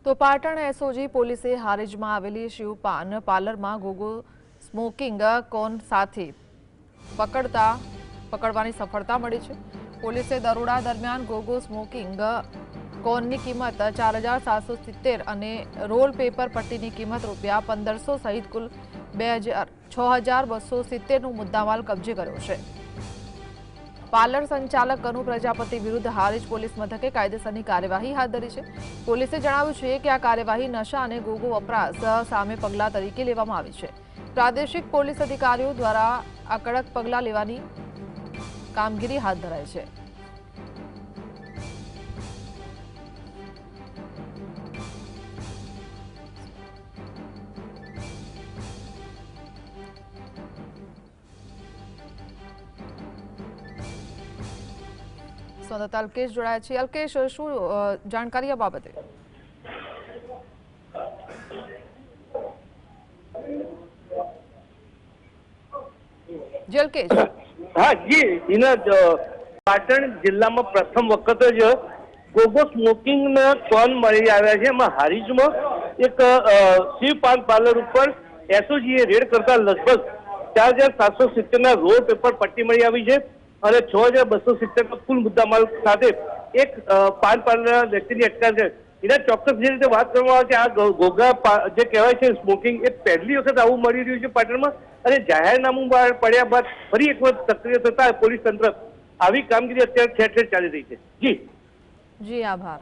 તો પાટણ એસઓજી પોલીસે હારીજમાં આવેલી શિવપાન પાર્લરમાં ગોગો સ્મોકિંગ કોન સાથે પકડવાની સફળતા મળી છે। પોલીસે દરોડા દરમિયાન ગોગો સ્મોકિંગ કોનની કિંમત 4770 અને રોલ પેપર પટ્ટીની કિંમત ₹1500 સહિત કુલ 6270નું મુદ્દામાલ કબજે કર્યો છે। પાર્લર સંચાલક અનુ પ્રજાપતિ વિરુદ્ધ હારીજ પોલીસ મથકે કાયદેસરની કાર્યવાહી હાથ ધરી છે। પોલીસે જણાવ્યું છે કે આ કાર્યવાહી નશા અને ગોગો વપરાશ સામે પગલાં તરીકે લેવામાં આવી છે। પ્રાદેશિક પોલીસ અધિકારીઓ દ્વારા આ કડક પગલાં લેવાની કામગીરી હાથ ધરાઈ છે। સંવાદદાતા અલ્કેશ જોડાયા છે। અલ્કેશ, શું જાણકારી આ બાબતે? જી અલ્કેશ। हाँ जी, पाटण जिला में प्रथम वखत ज गोगो स्मोकिंग कोन मळी आव्या छे। एमां हारीजमां एक शिव पान पार्लर पर एसओजीए रेड करता लगभग 4770 ना रोल पेपर पट्टी मळी आवी छे અને 6270 ના કુલ મુદ્દામાલ સાથે એક પાન પાર્લરના વ્યક્તિની અટકાયત છે। એના ચોક્કસ જે રીતે વાત કરવામાં આવે છે, આ ગોગા જે કહેવાય છે સ્મોકિંગ, એ પહેલી વખત આવું મળી રહ્યું છે પાટણમાં અને જાહેરનામું બહાર પડ્યા બાદ ફરી એક વખત સક્રિય થતા પોલીસ તંત્ર આવી કામગીરી અત્યારે ઠેર ઠેર ચાલી રહી છે। જી જી, આભાર।